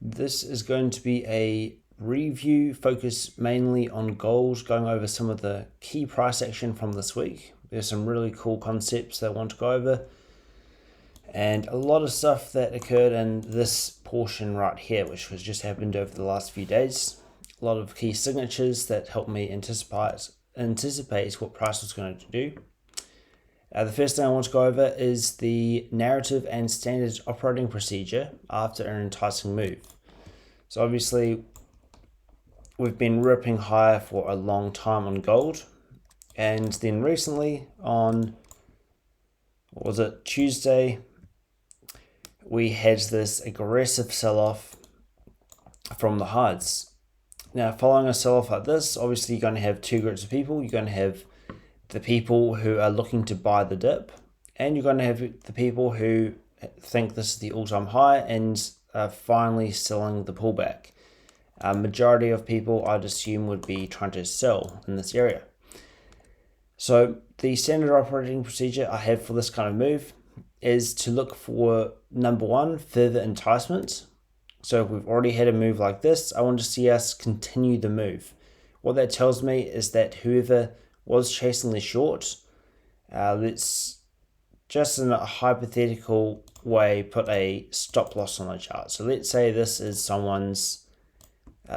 This is going to be a review focused mainly on gold, going over some of the key price action from this week. There's some really cool concepts that I want to go over, and a lot of stuff that occurred in this portion right here, which has just happened over the last few days. A lot of key signatures that help me anticipate what price was going to do. The first thing I want to go over is the narrative and standard operating procedure after an enticing move. So obviously we've been ripping higher for a long time on gold, and then recently on, what was it, Tuesday, we had this aggressive sell-off from the highs. Now, following a sell-off like this, obviously you're going to have two groups of people. You're going to have the people who are looking to buy the dip, and you're going to have the people who think this is the all-time high and are finally selling the pullback. A majority of people, I'd assume, would be trying to sell in this area. So the standard operating procedure I have for this kind of move is to look for, number one, further enticement. So if we've already had a move like this, I want to see us continue the move. What that tells me is that whoever was chasing the short, let's just in a hypothetical way put a stop loss on the chart. So let's say this is someone's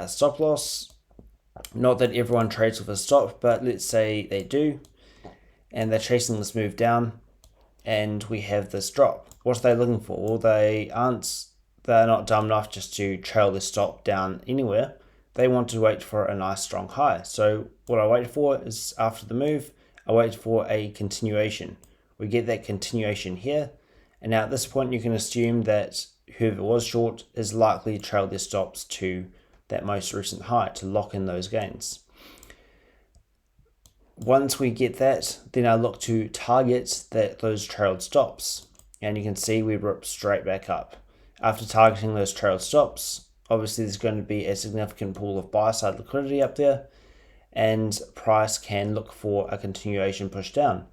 stop loss. Not that everyone trades with a stop, but let's say they do, and they're chasing this move down, and we have this drop. What are they looking for? Well, they're not dumb enough just to trail the stop down anywhere. They want to wait for a nice strong high. So what I wait for is, after the move, I wait for a continuation. We get that continuation here, and now at this point you can assume that whoever was short is likely to trail their stops to that most recent high to lock in those gains. Once we get that, then I look to target those trailed stops, and you can see we rip straight back up. After targeting those trailed stops, obviously there's going to be a significant pool of buy-side liquidity up there, and price can look for a continuation push down.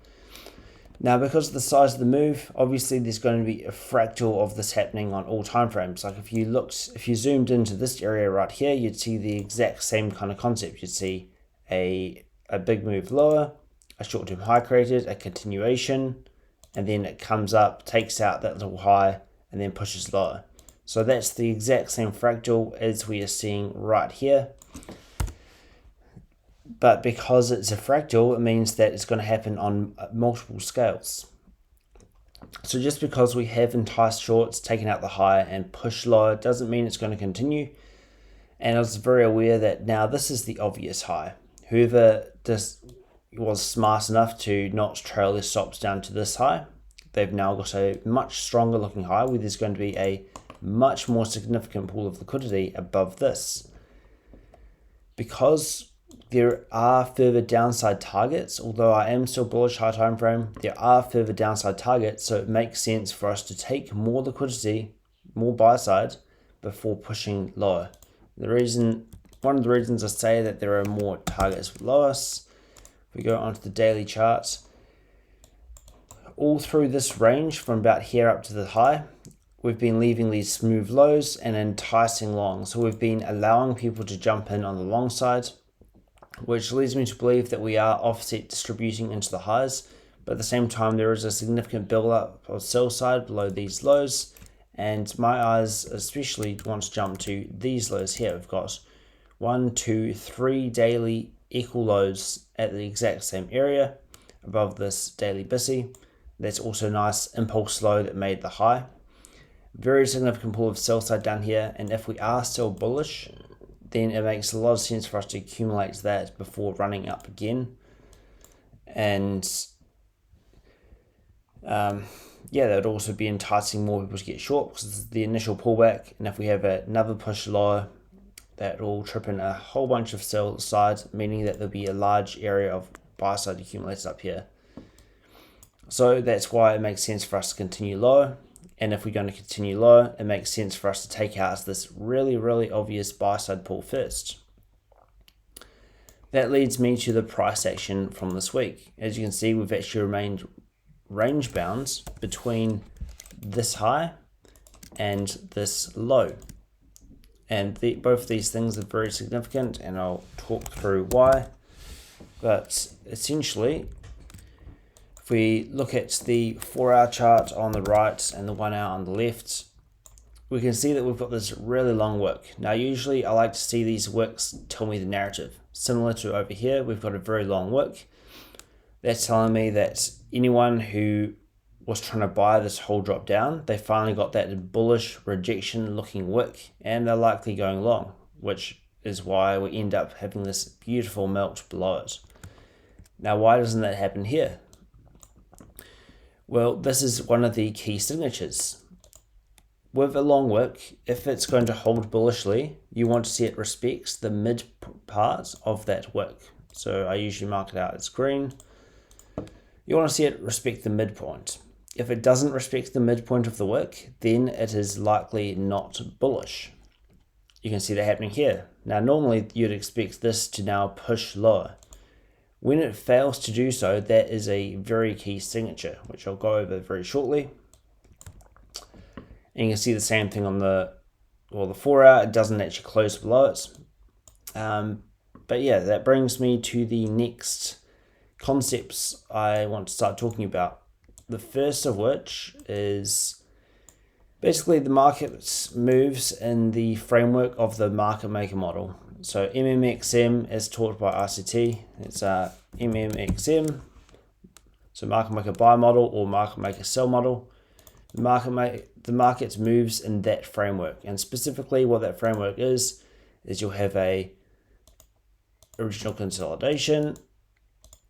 Now, because of the size of the move, obviously there's going to be a fractal of this happening on all time frames. Like if you zoomed into this area right here, you'd see the exact same kind of concept. You'd see a big move lower, a short-term high created, a continuation, and then it comes up, takes out that little high, and then pushes lower. So that's the exact same fractal as we are seeing right here. But because it's a fractal, it means that it's going to happen on multiple scales. So just because we have enticed shorts, taken out the high, and pushed lower, doesn't mean it's going to continue. And I was very aware that now this is the obvious high. Whoever just was smart enough to not trail their stops down to this high, they've now got a much stronger looking high where there's going to be a much more significant pool of liquidity above this. Because there are further downside targets, although I am still bullish high time frame, there are further downside targets, so it makes sense for us to take more liquidity, more buy side, before pushing lower. One of the reasons I say that there are more targets below us, if we go onto the daily chart, all through this range from about here up to the high, we've been leaving these smooth lows and enticing long. So we've been allowing people to jump in on the long side, which leads me to believe that we are offset distributing into the highs, but at the same time there is a significant build up of sell side below these lows, and my eyes especially want to jump to these lows here. We've got 1, 2, 3 daily equal lows at the exact same area above this daily BISI. That's also a nice impulse low that made the high. Very significant pool of sell side down here, and if we are still bullish, then it makes a lot of sense for us to accumulate that before running up again. And that would also be enticing more people to get short because this is the initial pullback, and if we have another push lower, that will trip in a whole bunch of sell side, meaning that there'll be a large area of buy side accumulated up here. So that's why it makes sense for us to continue lower. And if we're going to continue lower, it makes sense for us to take out this really, really obvious buy side pull first. That leads me to the price action from this week. As you can see, we've actually remained range bound between this high and this low. and both these things are very significant, and I'll talk through why. But essentially, if we look at the 4-hour chart on the right and the 1 hour on the left, we can see that we've got this really long wick. Now usually I like to see these wicks tell me the narrative. Similar to over here, we've got a very long wick. That's telling me that anyone who was trying to buy this whole drop down, they finally got that bullish rejection looking wick, and they're likely going long, which is why we end up having this beautiful melt below it. Now why doesn't that happen here? Well, this is one of the key signatures. With a long wick, if it's going to hold bullishly, you want to see it respects the mid part of that wick. So I usually mark it out as green. You want to see it respect the midpoint. If it doesn't respect the midpoint of the wick, then it is likely not bullish. You can see that happening here. Now normally you'd expect this to now push lower. When it fails to do so, that is a very key signature, which I'll go over very shortly. And you can see the same thing on the 4 hour, it doesn't actually close below it. But yeah, that brings me to the next concepts I want to start talking about. The first of which is basically the market moves in the framework of the market maker model. So MMXM is taught by RCT, it's MMXM, so market maker buy model or market maker sell model. The market moves in that framework, and specifically what that framework is you'll have a original consolidation,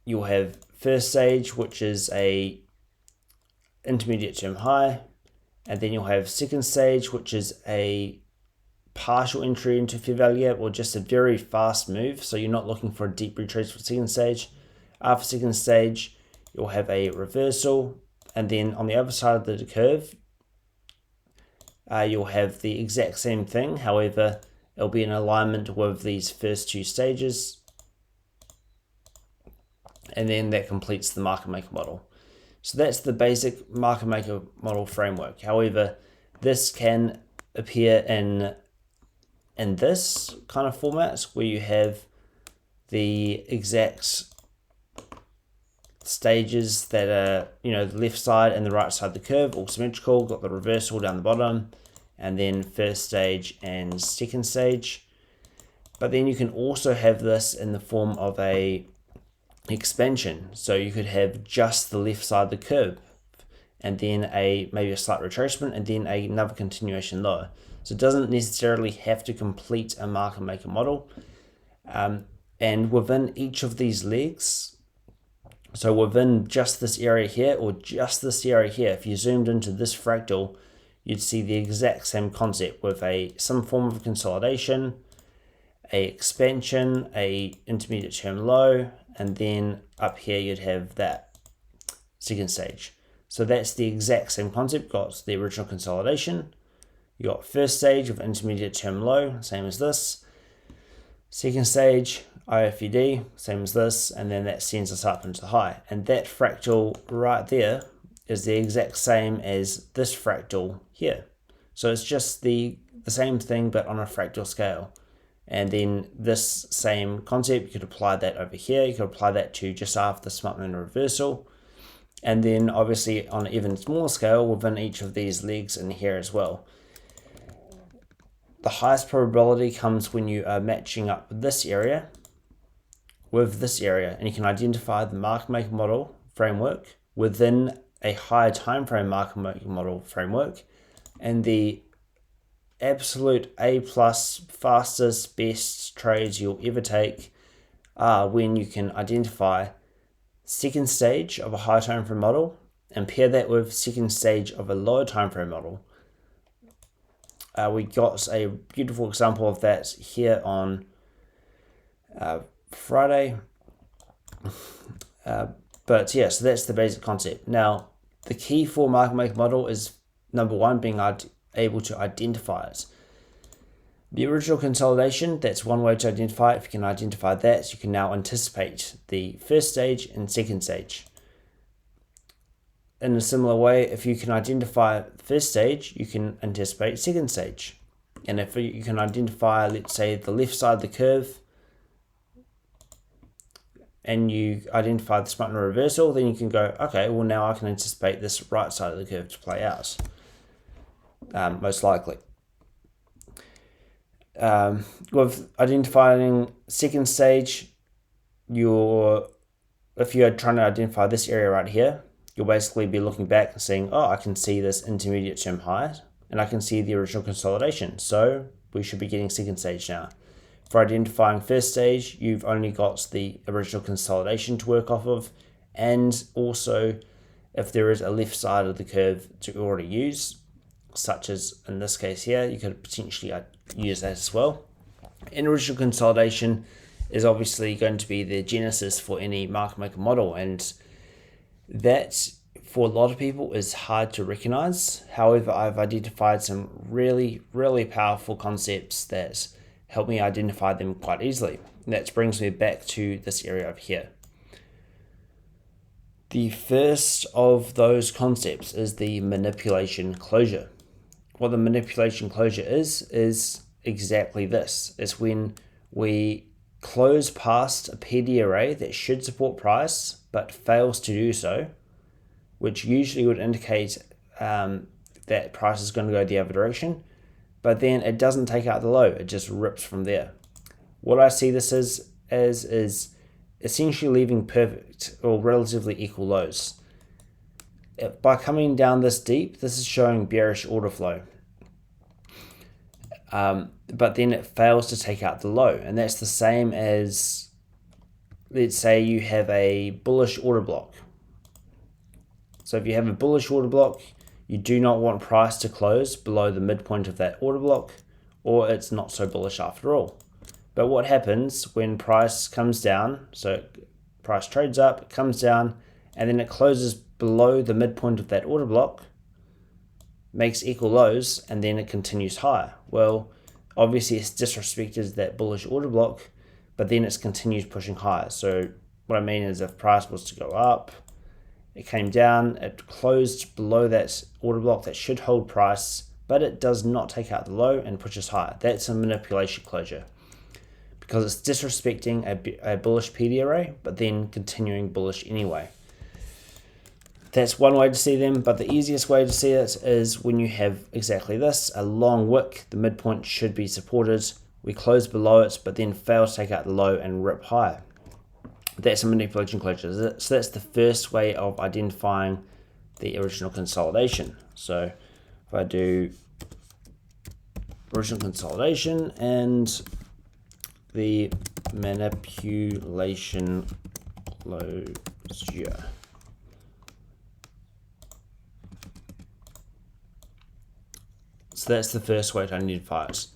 you'll have first stage, which is a intermediate term high, and then you'll have second stage, which is a partial entry into fair value gap or just a very fast move, so you're not looking for a deep retrace for second stage. After second stage, you'll have a reversal, and then on the other side of the curve, you'll have the exact same thing. However, it'll be in alignment with these first two stages, and then that completes the market maker model. So that's the basic market maker model framework. However, this can appear in this kind of format where you have the exact stages that are, the left side and the right side of the curve, all symmetrical, got the reversal down the bottom, and then first stage and second stage. But then you can also have this in the form of a expansion. So you could have just the left side of the curve, and then maybe a slight retracement, and then another continuation lower. So it doesn't necessarily have to complete a market maker model. And within each of these legs, so within just this area here or just this area here, if you zoomed into this fractal, you'd see the exact same concept with some form of consolidation, a expansion, a intermediate term low, and then up here you'd have that second stage. So that's the exact same concept. Got the original consolidation, you got first stage of intermediate term low, same as this. Second stage, IFED, same as this, and then that sends us up into the high. And that fractal right there is the exact same as this fractal here. So it's just the same thing, but on a fractal scale. And then this same concept, you could apply that over here. You could apply that to just after the Smartman reversal. And then obviously on an even smaller scale within each of these legs in here as well. The highest probability comes when you are matching up this area with this area, and you can identify the market maker model framework within a higher time frame market maker model framework, and the absolute A+ fastest best trades you'll ever take are when you can identify second stage of a high time frame model and pair that with second stage of a lower time frame model. We got a beautiful example of that here on Friday. But yeah, so that's the basic concept. Now, the key for market maker model is number one, being able to identify it. The original consolidation, that's one way to identify it. If you can identify that, you can now anticipate the first stage and second stage. In a similar way, if you can identify the first stage, you can anticipate second stage. And if you can identify, let's say, the left side of the curve, and you identify the smart reversal, then you can go, okay, well now I can anticipate this right side of the curve to play out, most likely. With identifying second stage, if you're trying to identify this area right here, you'll basically be looking back and saying, oh, I can see this intermediate term high, and I can see the original consolidation, so we should be getting second stage now. For identifying first stage, you've only got the original consolidation to work off of, and also if there is a left side of the curve to already use, such as in this case here, you could potentially use that as well. And original consolidation is obviously going to be the genesis for any market maker model, and that for a lot of people is hard to recognize. However, I've identified some really, really powerful concepts that help me identify them quite easily. And that brings me back to this area over here. The first of those concepts is the manipulation closure. What the manipulation closure is exactly this. It's when we close past a PD array that should support price but fails to do so, which usually would indicate that price is going to go the other direction, but then it doesn't take out the low, it just rips from there. What I see this as is essentially leaving perfect or relatively equal lows. By coming down this deep, this is showing bearish order flow. But then it fails to take out the low, and that's the same as, let's say you have a bullish order block. So if you have a bullish order block, you do not want price to close below the midpoint of that order block, or it's not so bullish after all. But what happens when price comes down, so price trades up, it comes down, and then it closes below the midpoint of that order block, makes equal lows, and then it continues higher. Well, obviously it's disrespected that bullish order block, but then it's continued pushing higher. So what I mean is if price was to go up, it came down, it closed below that order block that should hold price, but it does not take out the low and pushes higher. That's a manipulation closure, because it's disrespecting a bullish PD array, but then continuing bullish anyway. That's one way to see them, but the easiest way to see it is when you have exactly this, a long wick, the midpoint should be supported, we close below it, but then fail to take out the low and rip higher. That's a manipulation closure. So that's the first way of identifying the original consolidation. So if I do original consolidation and the manipulation closure. So that's the first way to identify it.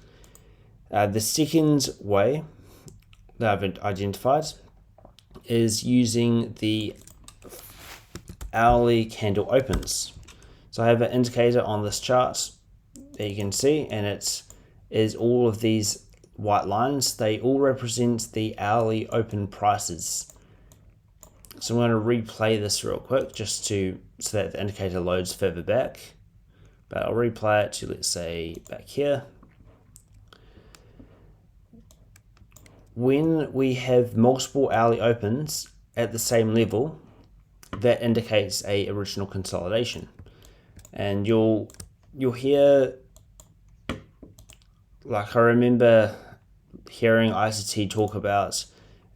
The second way that I've identified is using the hourly candle opens. So I have an indicator on this chart that you can see, and it is all of these white lines. They all represent the hourly open prices. So I'm going to replay this real quick just so that the indicator loads further back. But I'll replay it to, let's say, back here. When we have multiple hourly opens at the same level, that indicates a original consolidation. And you'll hear, like I remember hearing ICT talk about,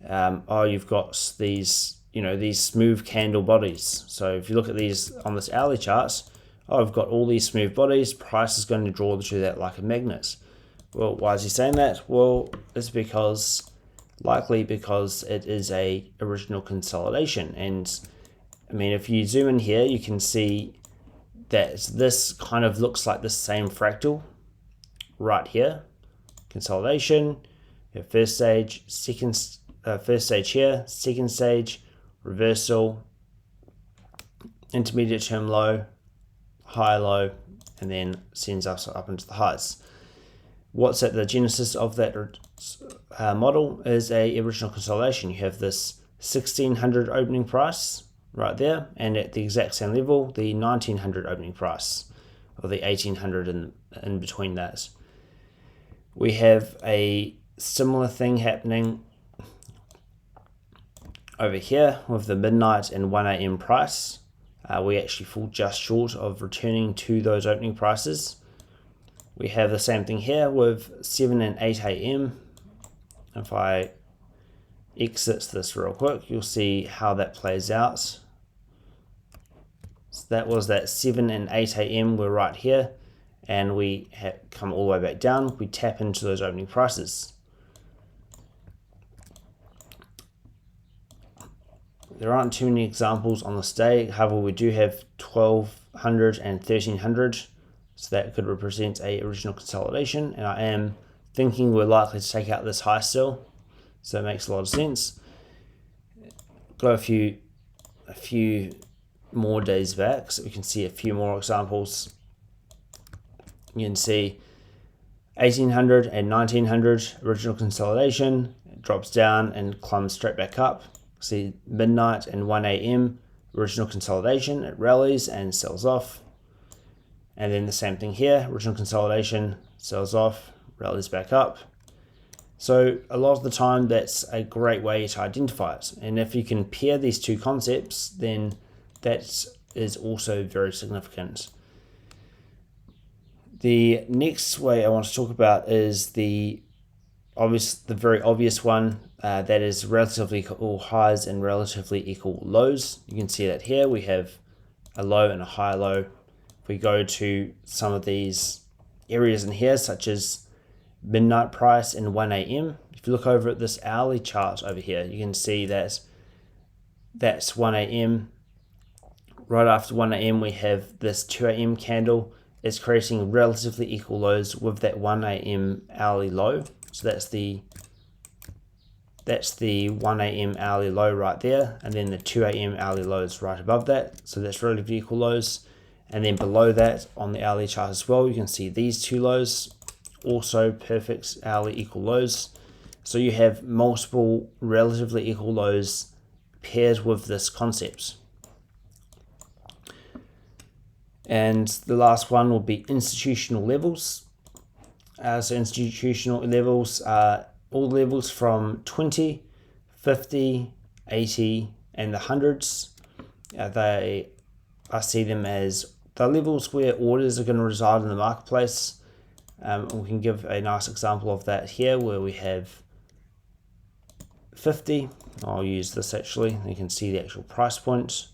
oh, you've got these, these smooth candle bodies. So if you look at these on this hourly chart, oh, I've got all these smooth bodies, price is going to draw to that like a magnet. Well, why is he saying that? Well, it's likely because it is a original consolidation. And I mean, if you zoom in here, you can see that this kind of looks like the same fractal right here. Consolidation, first stage, first stage here, second stage, reversal, intermediate term low, high low, and then sends us up into the highs. What's at the genesis of that model is a original consolidation. You have this 1600 opening price right there, and at the exact same level, the 1900 opening price, or the 1800 in between that. We have a similar thing happening over here with the midnight and 1 a.m. price. We actually fall just short of returning to those opening prices. We have the same thing here with 7 and 8 a.m. If I exit this real quick, you'll see how that plays out. So that was that 7 and 8 a.m. we're right here, and we come all the way back down. We tap into those opening prices. There aren't too many examples on this day, however we do have 1200 and 1300, so that could represent a original consolidation, and I am thinking we're likely to take out this high still, so it makes a lot of sense. Go a few more days back so we can see a few more examples. You can see 1800 and 1900 original consolidation, it drops down and climbs straight back up. See midnight and 1 a.m. original consolidation, it rallies and sells off. And then the same thing here, original consolidation, sells off, rallies back up. So a lot of the time that's a great way to identify it. And if you can pair these two concepts, then that is also very significant. The next way I want to talk about is the very obvious one, that is relatively equal highs and relatively equal lows. You can see that here we have a low and a high low. If we go to some of these areas in here, such as midnight price and 1 a.m., if you look over at this hourly chart over here, you can see that that's 1 a.m. Right after 1 a.m. we have this 2 a.m. candle. It's creating relatively equal lows with that 1 a.m. hourly low. So that's the 1 a.m. hourly low right there, and then the 2 a.m. hourly low is right above that. So that's relatively equal lows. And then below that on the hourly chart as well, you can see these two lows, also perfect hourly equal lows. So you have multiple relatively equal lows paired with this concept. And the last one will be institutional levels. So institutional levels are all levels from 20, 50, 80, and the hundreds. I see them as the levels where orders are going to reside in the marketplace. We can give a nice example of that here where we have 50. I'll use this actually. You can see the actual price point.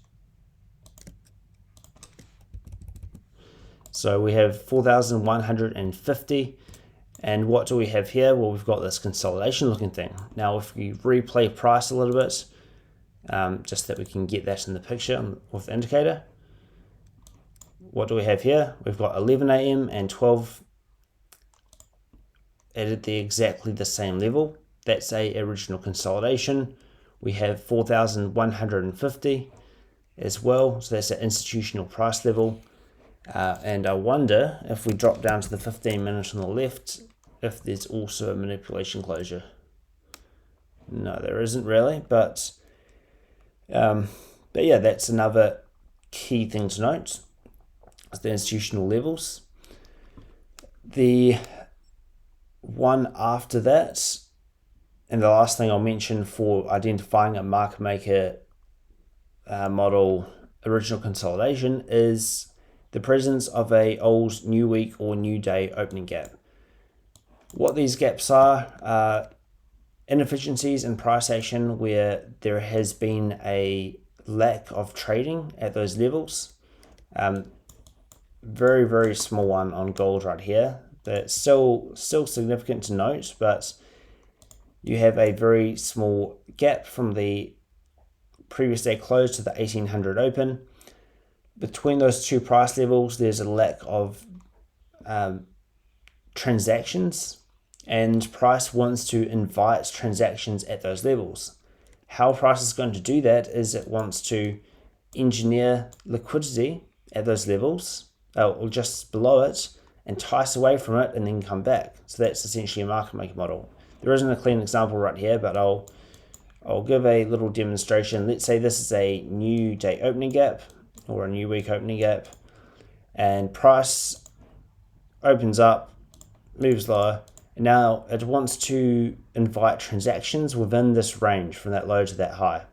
So we have 4,150. And what do we have here? Well, we've got this consolidation looking thing. Now, if we replay price a little bit, just that we can get that in the picture with the indicator. What do we have here? We've got 11 a.m. and 12 at exactly the same level. That's a original consolidation. We have 4,150 as well. So that's an institutional price level. And I wonder if we drop down to the 15 minute on the left, if there's also a manipulation closure. No, there isn't really, but yeah, that's another key thing to note, is the institutional levels. The one after that, and the last thing I'll mention for identifying a market maker model original consolidation, is the presence of a old new week or new day opening gap. What these gaps are inefficiencies in price action where there has been a lack of trading at those levels. Very, very small one on gold right here. That's still significant to note, but you have a very small gap from the previous day close to the 1800 open. Between those two price levels, there's a lack of transactions, and price wants to invite transactions at those levels. How price is going to do that is it wants to engineer liquidity at those levels, or just below it, entice away from it, and then come back. So that's essentially a market maker model. There isn't a clean example right here, but I'll give a little demonstration. Let's say this is a new day opening gap or a new week opening gap, and price opens up, moves lower, Now it wants to invite transactions within this range from that low to that high.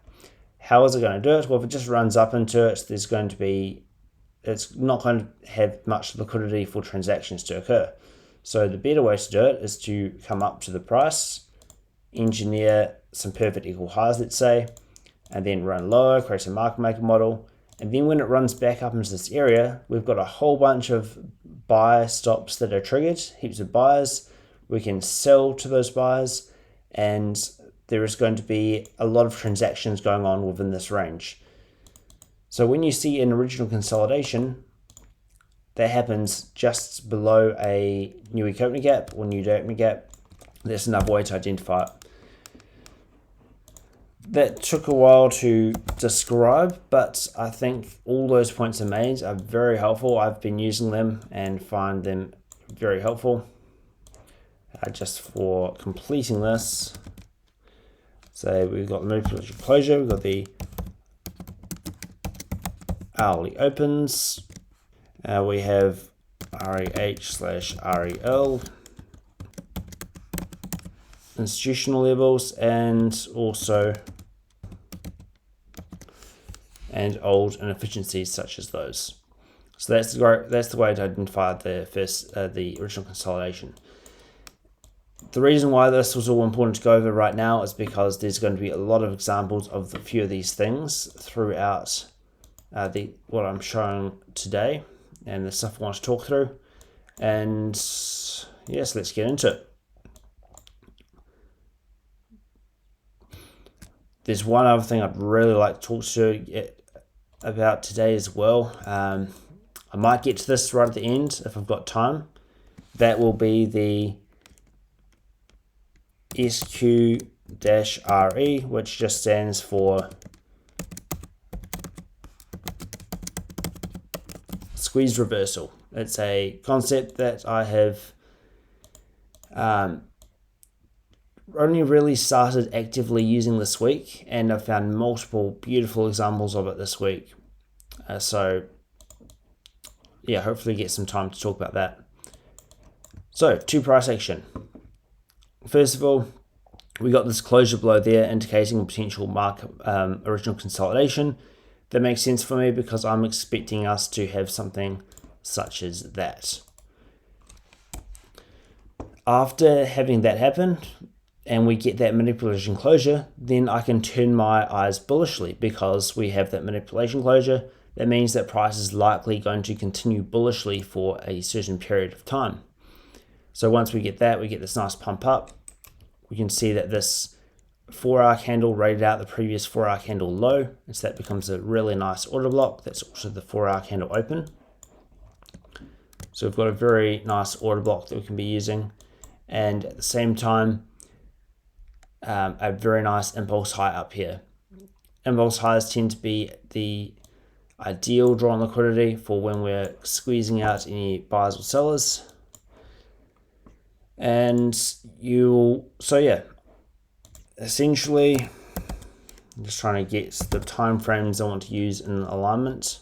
How is it going to do it? Well, if it just runs up into it, it's not going to have much liquidity for transactions to occur. So the better way to do it is to come up to the price, engineer some perfect equal highs, let's say, and then run lower, create a market maker model. And then when it runs back up into this area, we've got a whole bunch of buy stops that are triggered, heaps of buyers. We can sell to those buyers, and there is going to be a lot of transactions going on within this range. So when you see an original consolidation, that happens just below a new week opening gap or new day opening gap. That's another way to identify it. That took a while to describe, but I think all those points are made are very helpful. I've been using them and find them very helpful. Just for completing this, so we've got the manipulation closure, we've got the hourly opens, we have REH/REL, institutional levels, and also old inefficiencies such as those. So that's the way to identify the original consolidation. The reason why this was all important to go over right now is because there's going to be a lot of examples of a few of these things throughout what I'm showing today and the stuff I want to talk through. And yes, let's get into it. There's one other thing I'd really like to talk to you about today as well. I might get to this right at the end if I've got time. That will be the SQ-RE, which just stands for squeeze reversal. It's a concept that I have only really started actively using this week, and I've found multiple beautiful examples of it this week. So yeah, hopefully get some time to talk about that. So to price action. First of all, we got this closure below there indicating potential market original consolidation. That makes sense for me because I'm expecting us to have something such as that. After having that happen and we get that manipulation closure, then I can turn my eyes bullishly because we have that manipulation closure. That means that price is likely going to continue bullishly for a certain period of time. So once we get that, we get this nice pump up. We can see that this 4-hour candle rated out the previous 4-hour candle low, and so that becomes a really nice order block. That's also the 4-hour candle open. So we've got a very nice order block that we can be using, and at the same time, a very nice impulse high up here. Impulse highs tend to be the ideal draw on liquidity for when we're squeezing out any buyers or sellers. And so yeah, essentially I'm just trying to get the time frames I want to use in alignment.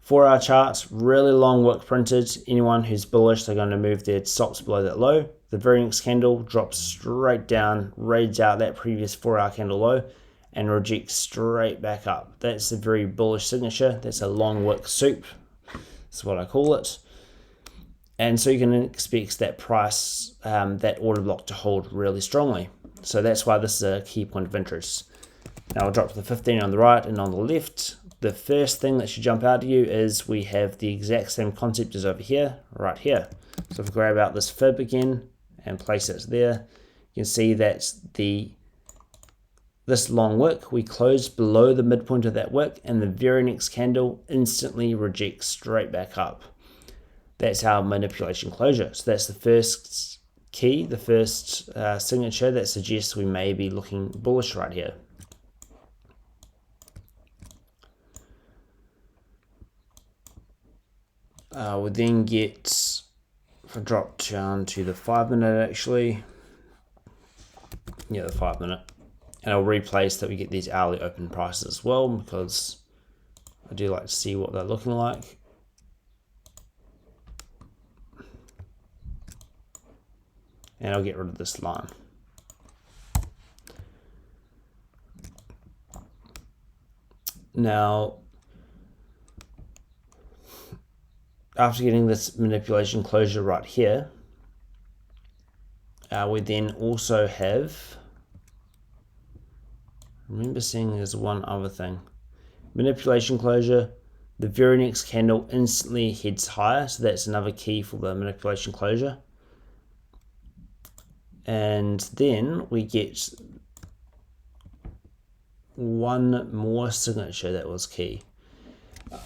4-hour charts, really long wick printed. Anyone who's bullish, they're going to move their stops below that low. The very next candle drops straight down, raids out that previous 4-hour candle low, and rejects straight back up. That's a very bullish signature. That's a long wick soup. That's what I call it. And so you can expect that price, that order block to hold really strongly. So that's why this is a key point of interest. Now I'll drop to the 15 on the right and on the left. The first thing that should jump out at you is we have the exact same concept as over here, right here. So if we grab out this fib again and place it there, you can see that this long wick, we close below the midpoint of that wick, and the very next candle instantly rejects straight back up. That's our manipulation closure. So that's the first key, the first signature that suggests we may be looking bullish right here. We'll then get, if I drop down to the 5-minute actually, yeah, the 5-minute, and I'll replace that we get these hourly open prices as well because I do like to see what they're looking like. and I'll get rid of this line. Now, after getting this manipulation closure right here, we then also have, remember seeing there's one other thing, manipulation closure, the very next candle instantly heads higher, so that's another key for the manipulation closure. And then we get one more signature that was key.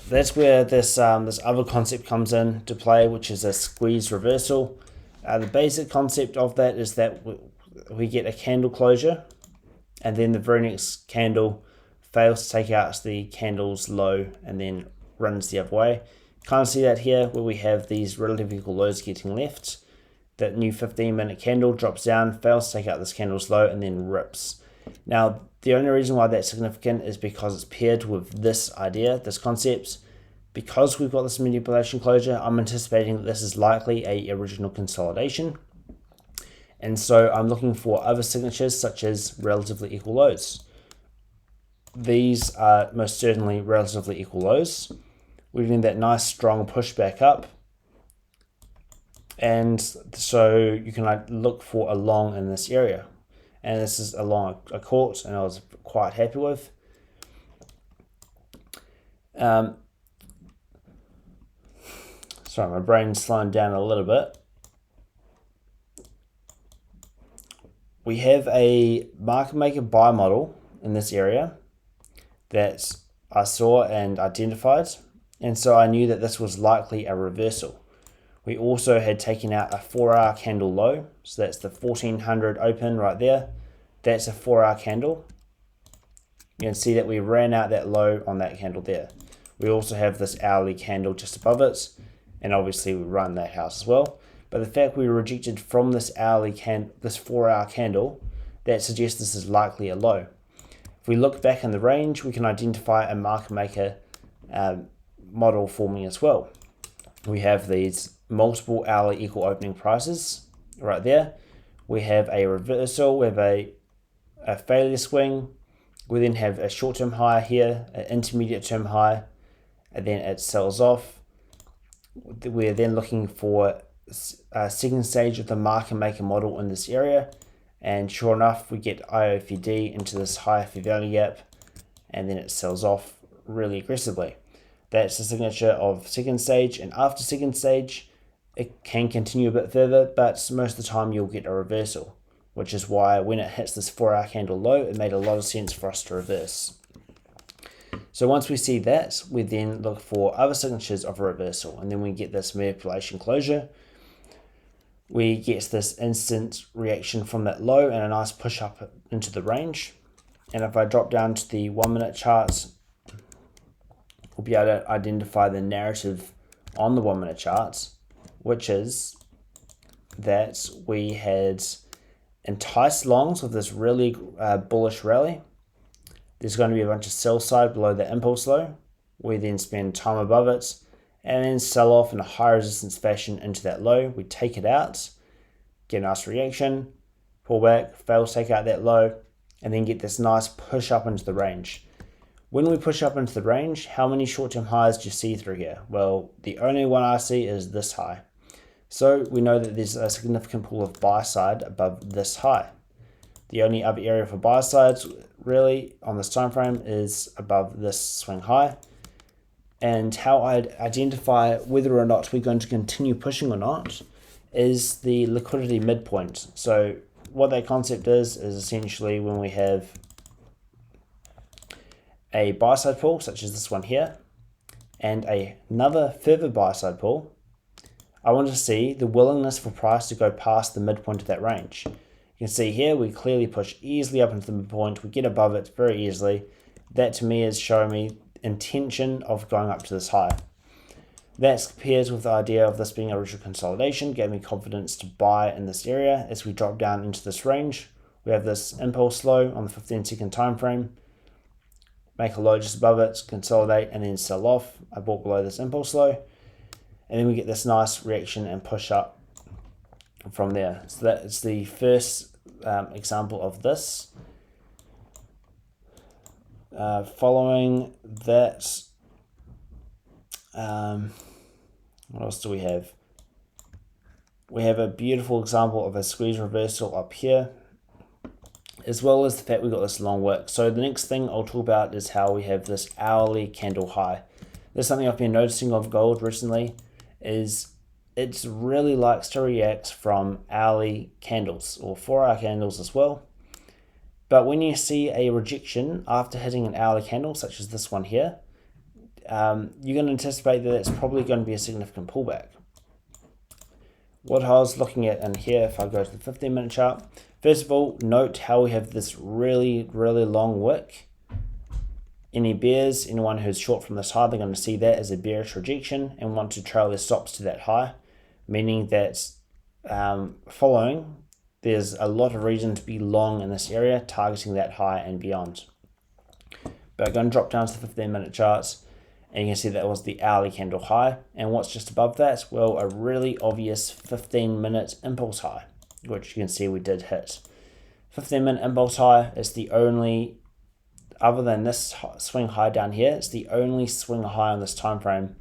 That's where this other concept comes into play, which is a squeeze reversal. The basic concept of that is that we get a candle closure, and then the very next candle fails to take out the candle's low and then runs the other way. Kind of see that here where we have these relative equal lows getting left. That new 15-minute candle drops down, fails to take out this candle's low, and then rips. Now, the only reason why that's significant is because it's paired with this idea, this concept. Because we've got this manipulation closure, I'm anticipating that this is likely a original consolidation. And so I'm looking for other signatures such as relatively equal lows. These are most certainly relatively equal lows. We've got that nice strong push back up. And so you can look for a long in this area. And this is a long I caught and I was quite happy with. Sorry, my brain's slowing down a little bit. We have a market maker buy model in this area that I saw and identified. And so I knew that this was likely a reversal. We also had taken out a 4-hour candle low. So that's the 1400 open right there. That's a 4-hour candle. You can see that we ran out that low on that candle there. We also have this hourly candle just above it. And obviously we run that house as well. But the fact we rejected from this hourly this 4-hour candle, that suggests this is likely a low. If we look back in the range, we can identify a market maker model forming as well. We have these multiple hourly equal opening prices right there. We have a reversal, we have a failure swing. We then have a short-term high here, an intermediate term high, and then it sells off. We're then looking for a second stage of the market maker model in this area, and sure enough we get IOFD into this higher fair value gap, and then it sells off really aggressively. That's the signature of second stage, and after second stage it can continue a bit further, but most of the time you'll get a reversal, which is why when it hits this 4-hour candle low, it made a lot of sense for us to reverse. So once we see that, we then look for other signatures of a reversal, and then we get this manipulation closure. We get this instant reaction from that low and a nice push up into the range. And if I drop down to the 1-minute charts, we'll be able to identify the narrative on the 1-minute charts, which is that we had enticed longs with this really bullish rally. There's going to be a bunch of sell side below the impulse low. We then spend time above it and then sell off in a high resistance fashion into that low. We take it out, get a nice reaction, pull back, fail to take out that low, and then get this nice push up into the range. When we push up into the range, how many short-term highs do you see through here? Well, the only one I see is this high. So we know that there's a significant pool of buy side above this high. The only other area for buy sides really on this time frame is above this swing high. And how I'd identify whether or not we're going to continue pushing or not is the liquidity midpoint. So what that concept is essentially when we have a buy side pull, such as this one here, and another further buy side pull, I want to see the willingness for price to go past the midpoint of that range. You can see here we clearly push easily up into the midpoint. We get above it very easily. That to me is showing me intention of going up to this high. That pairs with the idea of this being a original consolidation, gave me confidence to buy in this area. As we drop down into this range, we have this impulse low on the 15-second time frame, make a low just above it, consolidate, and then sell off. I bought below this impulse low, and then we get this nice reaction and push up from there. So that's the first example of this. Following that, what else do we have? We have a beautiful example of a squeeze reversal up here, as well as the fact we've got this long wick. So the next thing I'll talk about is how we have this hourly candle high. There's something I've been noticing of gold recently, is it really likes to react from hourly candles or 4-hour candles as well. But when you see a rejection after hitting an hourly candle, such as this one here, you're going to anticipate that it's probably going to be a significant pullback. What I was looking at in here, if I go to the 15-minute chart, first of all, note how we have this really long wick. Any bears, anyone who's short from this high, they're going to see that as a bearish rejection and want to trail their stops to that high, meaning that following, there's a lot of reason to be long in this area, targeting that high and beyond. But I'm going to drop down to the 15-minute charts, and you can see that was the hourly candle high. And what's just above that? Well, a really obvious 15-minute impulse high, which you can see we did hit. 15-minute impulse high is the only, other than this swing high down here, it's the only swing high on this time frame.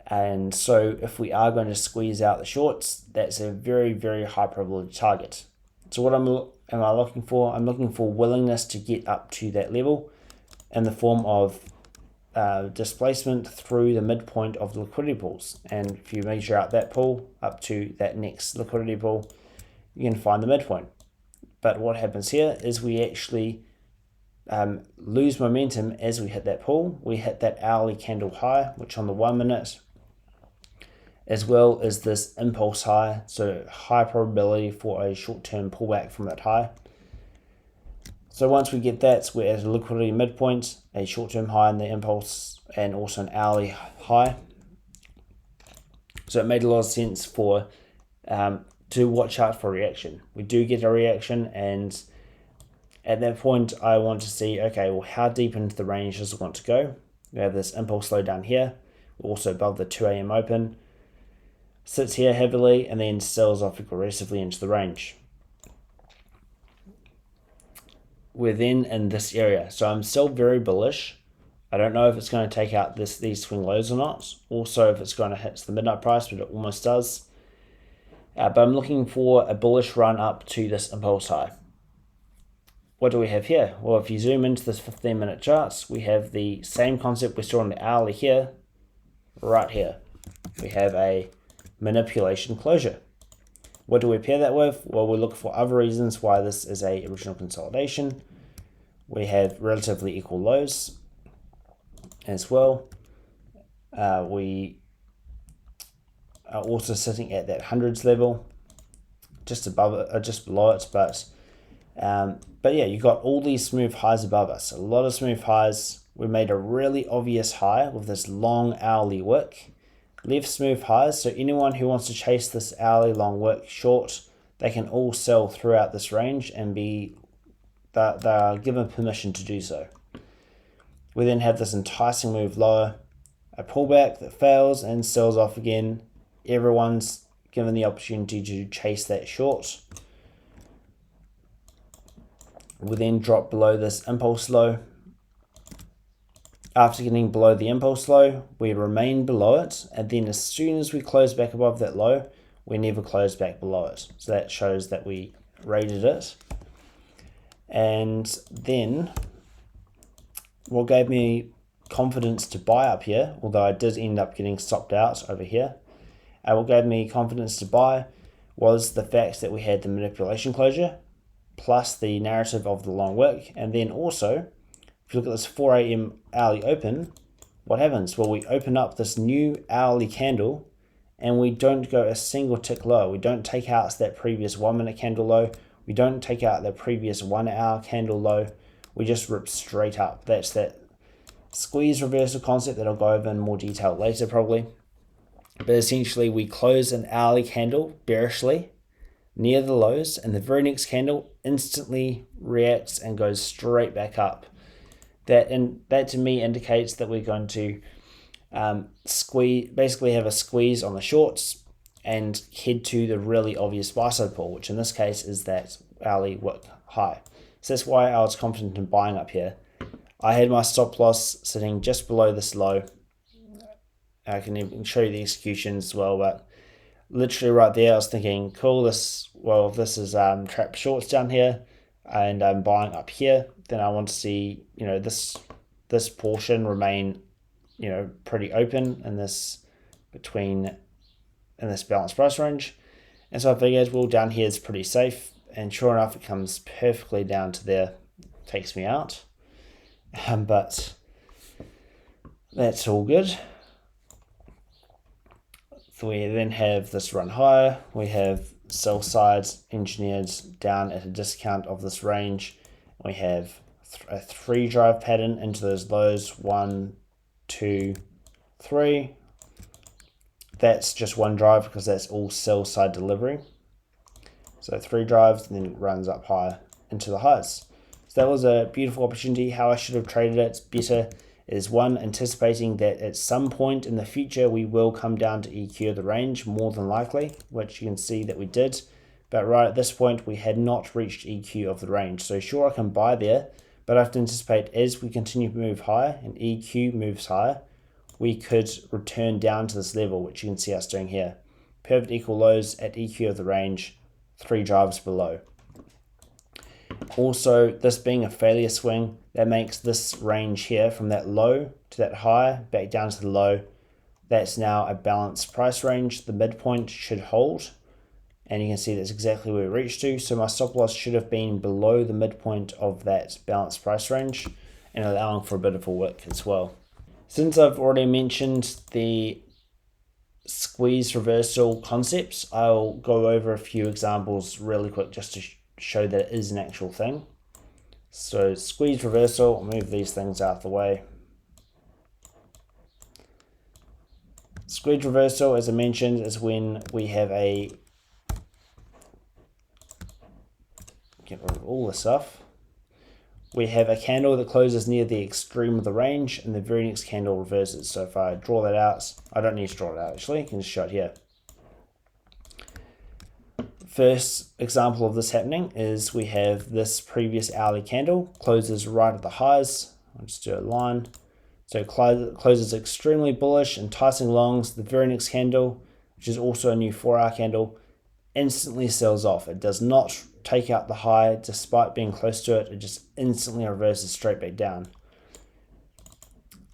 And so if we are going to squeeze out the shorts, that's a very high probability target. So what am I looking for? I'm looking for willingness to get up to that level in the form of displacement through the midpoint of the liquidity pools. And if you measure out that pool up to that next liquidity pool, you can find the midpoint. But what happens here is we actually lose momentum as we hit that pool. We hit that hourly candle high, which on the 1 minute, as well as this impulse high, so high probability for a short-term pullback from that high. So once we get that, we're at a liquidity midpoint, a short-term high in the impulse, and also an hourly high. So it made a lot of sense for to watch out for reaction. We do get a reaction, and at that point, I want to see, okay, well, how deep into the range does it want to go? We have this impulse low down here, also above the 2 a.m. open, sits here heavily, and then sells off aggressively into the range. We're then in this area, so I'm still very bullish. I don't know if it's going to take out these swing lows or not. Also, if it's going to hit the midnight price, but it almost does. But I'm looking for a bullish run up to this impulse high. What do we have here? Well, if you zoom into this 15-minute charts, we have the same concept we saw on the hourly here, right here. We have a manipulation closure. What do we pair that with? Well, we look for other reasons why this is a original consolidation. We have relatively equal lows as well. We are also sitting at that hundreds level, just above it, just below it, but yeah, you got all these smooth highs above us. A lot of smooth highs. We made a really obvious high with this long hourly wick. Left smooth highs, so anyone who wants to chase this hourly long wick short, they can all sell throughout this range and they are given permission to do so. We then have this enticing move lower, a pullback that fails and sells off again. Everyone's given the opportunity to chase that short. We then drop below this impulse low. After getting below the impulse low, we remain below it, and then as soon as we close back above that low, we never close back below it. So that shows that we rated it. And then what gave me confidence to buy up here, although I did end up getting stopped out over here, what gave me confidence to buy was the fact that we had the manipulation closure, plus the narrative of the long wick, and then also, if you look at this 4 a.m. hourly open, what happens? Well, we open up this new hourly candle and we don't go a single tick low. We don't take out that previous 1 minute candle low. We don't take out the previous 1 hour candle low. We just rip straight up. That's that squeeze reversal concept that I'll go over in more detail later probably. But essentially we close an hourly candle bearishly near the lows, and the very next candle instantly reacts and goes straight back up. That to me indicates that we're going to basically have a squeeze on the shorts, and head to the really obvious buy side pull, which in this case is that hourly wick high. So that's why I was confident in buying up here. I had my stop loss sitting just below this low. I can even show you the executions as well, but literally right there I was thinking, cool, this is trap shorts down here, and I'm buying up here. Then I want to see, this portion remain, pretty open in this balanced price range. And so I figured, well, down here is pretty safe, and sure enough it comes perfectly down to there, takes me out. But that's all good. So we then have this run higher. We have sell sides engineered down at a discount of this range. We have a 3 drive pattern into those lows, 1, 2, 3. That's just 1 drive because that's all sell side delivery. So 3 drives, and then it runs up higher into the highs. So that was a beautiful opportunity. How I should have traded it better is 1, anticipating that at some point in the future we will come down to EQ of the range, more than likely, which you can see that we did. But right at this point we had not reached EQ of the range. So sure, I can buy there, but I have to anticipate as we continue to move higher and EQ moves higher, we could return down to this level, which you can see us doing here. Perfect equal lows at EQ of the range, 3 drives below. Also, this being a failure swing, that makes this range here from that low to that high, back down to the low. That's now a balanced price range. The midpoint should hold, and you can see that's exactly where we reached to. So my stop loss should have been below the midpoint of that balanced price range, and allowing for a bit of a wick as well. Since I've already mentioned the squeeze reversal concepts, I'll go over a few examples really quick just to show that it is an actual thing. So squeeze reversal, I'll move these things out of the way. Squeeze reversal, as I mentioned, is when we have get rid of all this stuff. We have a candle that closes near the extreme of the range, and the very next candle reverses. So if I draw that out, I don't need to draw it out actually, I can just show it here. First example of this happening is we have this previous hourly candle closes right at the highs. I'll just do a line. So it closes extremely bullish, enticing longs. The very next candle, which is also a new 4-hour candle, instantly sells off. It does not take out the high despite being close to it. It just instantly reverses straight back down.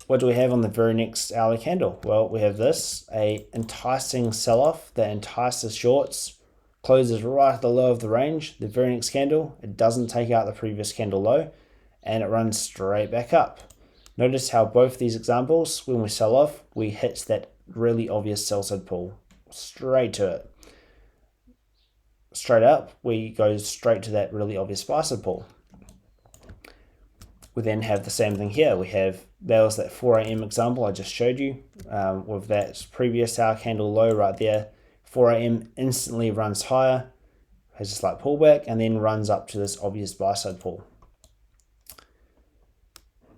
What do we have on the very next hourly candle? Well, we have this, a enticing sell-off that entices shorts, closes right at the low of the range. The very next candle, it doesn't take out the previous candle low, and it runs straight back up. Notice how both these examples, when we sell off, we hit that really obvious sell side pull straight to it. Straight up, we go straight to that really obvious buy side pull. We then have the same thing here. That was that 4 a.m. example I just showed you with that previous hour candle low right there. 4 a.m. instantly runs higher, has a slight pullback, and then runs up to this obvious buy side pull.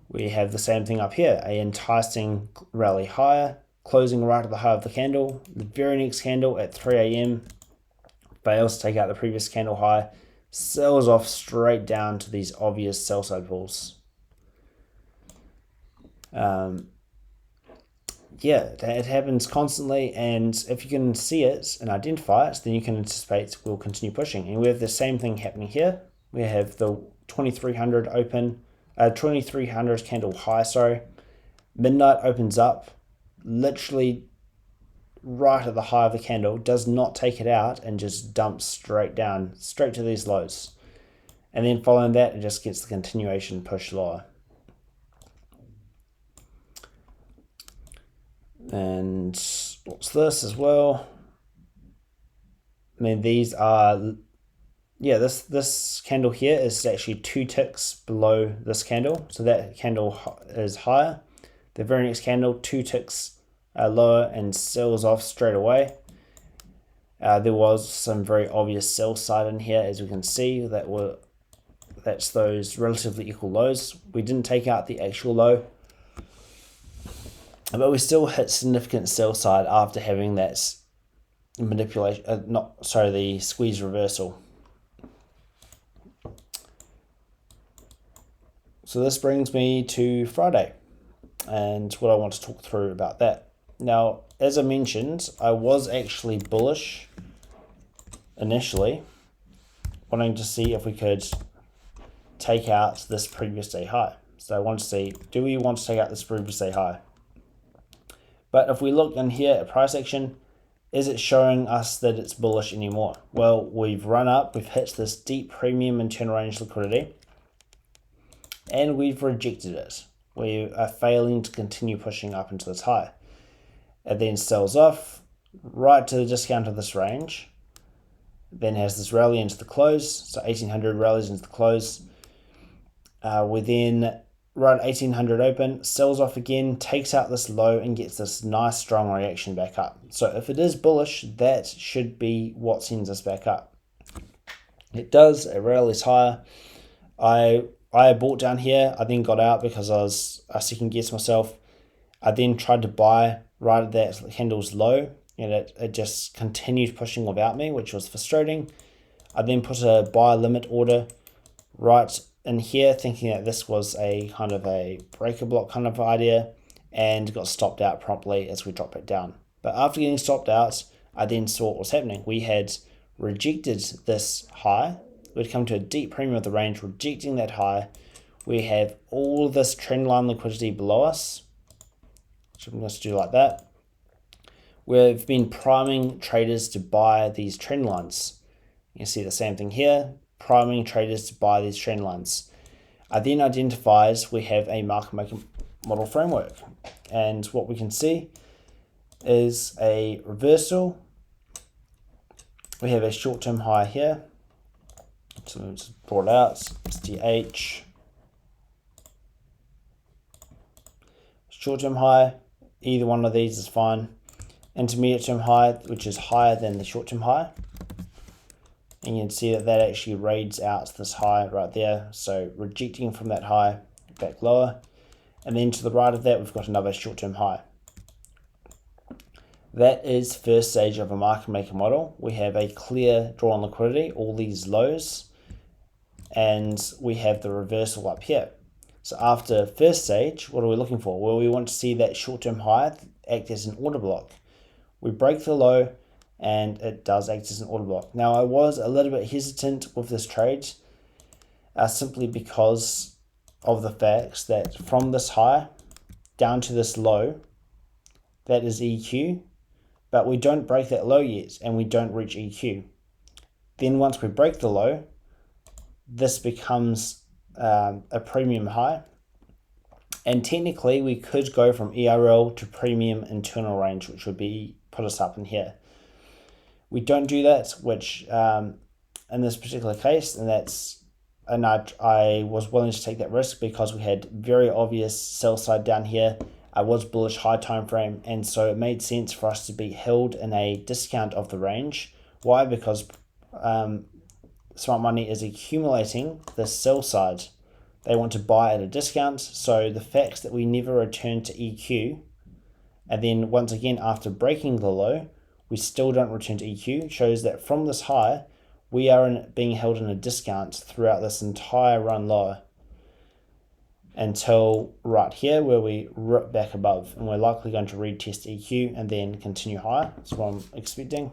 We have the same thing up here, a enticing rally higher, closing right at the high of the candle. The very next candle at 3 a.m. fails to take out the previous candle high, sells off straight down to these obvious sell side pulls. It happens constantly, and if you can see it and identify it, then you can anticipate we'll continue pushing. And we have the same thing happening here. We have the 2300 candle high, midnight opens up, literally right at the high of the candle, does not take it out, and just dumps straight down, straight to these lows. And then following that, it just gets the continuation push lower. And what's this as well? I mean, these are, this candle here is actually 2 ticks below this candle. So that candle is higher. The very next candle, 2 ticks lower, and sells off straight away. There was some very obvious sell side in here, as we can see, that's those relatively equal lows. We didn't take out the actual low, but we still hit significant sell side after having that manipulation, the squeeze reversal. So this brings me to Friday and what I want to talk through about that. Now, as I mentioned, I was actually bullish initially, wanting to see if we could take out this previous day high. So I want to see, do we want to take out this previous day high? But if we look in here at price action, is it showing us that it's bullish anymore? Well, we've run up, we've hit this deep premium internal range liquidity, and we've rejected it. We are failing to continue pushing up into this high. It then sells off right to the discount of this range, then has this rally into the close, so 1800 rallies into the close. We then right 1800 open, sells off again, takes out this low and gets this nice strong reaction back up. So if it is bullish, that should be what sends us back up. It does, it rallies higher. I bought down here, I then got out because I second guessed myself. I then tried to buy right at that candle's low, and it just continued pushing without me, which was frustrating. I then put a buy limit order right in here, thinking that this was a kind of a breaker block kind of idea, and got stopped out promptly as we dropped it down. But after getting stopped out, I then saw what was happening. We had rejected this high. We'd come to a deep premium of the range, rejecting that high. We have all this trend line liquidity below us, so I'm going to do like that. We've been priming traders to buy these trend lines. You can see the same thing here, priming traders to buy these trend lines. I then identifies we have a market maker model framework, and what we can see is a reversal. We have a short-term high here, so let's draw it out. It's DH, short-term high, either one of these is fine. Intermediate term high, which is higher than the short-term high, and you can see that actually raids out this high right there, so rejecting from that high back lower. And then to the right of that, we've got another short-term high. That is first stage of a market maker model. We have a clear draw on liquidity, all these lows, and we have the reversal up here. So after first stage, what are we looking for? Well, we want to see that short-term high act as an order block. We break the low, and it does act as an order block. Now, I was a little bit hesitant with this trade, simply because of the facts that from this high down to this low, that is EQ, but we don't break that low yet, and we don't reach EQ. Then once we break the low, this becomes a premium high, and technically we could go from ERL to premium internal range, which would be put us up in here. We don't do that, which in this particular case, and I was willing to take that risk because we had very obvious sell side down here. I was bullish high time frame, and so it made sense for us to be held in a discount of the range. Why? Because smart money is accumulating the sell side. They want to buy at a discount, so the fact that we never return to EQ, and then once again after breaking the low, we still don't return to EQ, shows that from this high, we are being held in a discount throughout this entire run lower until right here where we rip back above, and we're likely going to retest EQ and then continue higher. That's what I'm expecting.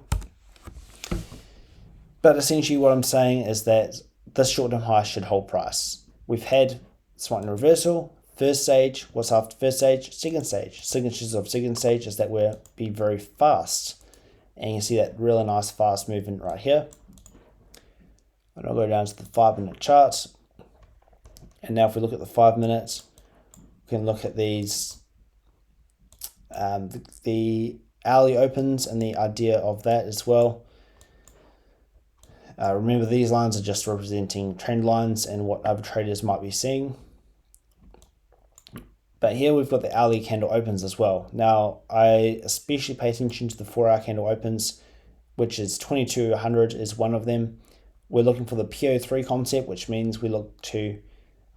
But essentially what I'm saying is that this short-term high should hold price. We've had slight reversal. First stage, what's after first stage? Second stage. Signatures of second stage is that we'll be very fast. And you see that really nice fast movement right here. And I'll go down to the 5-minute chart. And now if we look at the 5 minutes, we can look at these, the hourly opens and the idea of that as well. Remember, these lines are just representing trend lines and what other traders might be seeing. But here we've got the hourly candle opens as well. Now, I especially pay attention to the 4-hour candle opens, which is 2200 is one of them. We're looking for the PO3 concept, which means we look to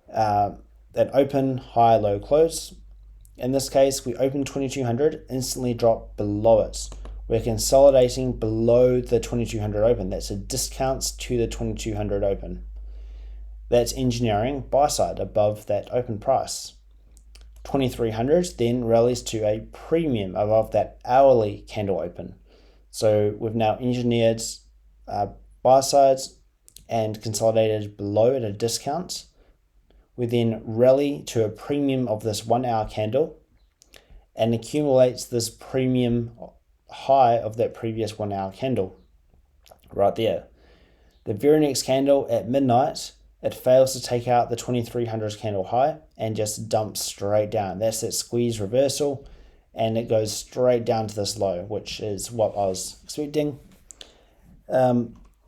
that open, high, low, close. In this case, we open 2200, instantly drop below it. we're consolidating below the 2200 open. That's a discount to the 2200 open. That's engineering buy side above that open price. 2300 then rallies to a premium above that hourly candle open. So we've now engineered buy sides and consolidated below at a discount. We then rally to a premium of this 1 hour candle and accumulates this premium high of that previous 1 hour candle right there. The very next candle at midnight, it fails to take out the 2300 candle high and just dumps straight down. That's that squeeze reversal, and it goes straight down to this low, which is what I was expecting.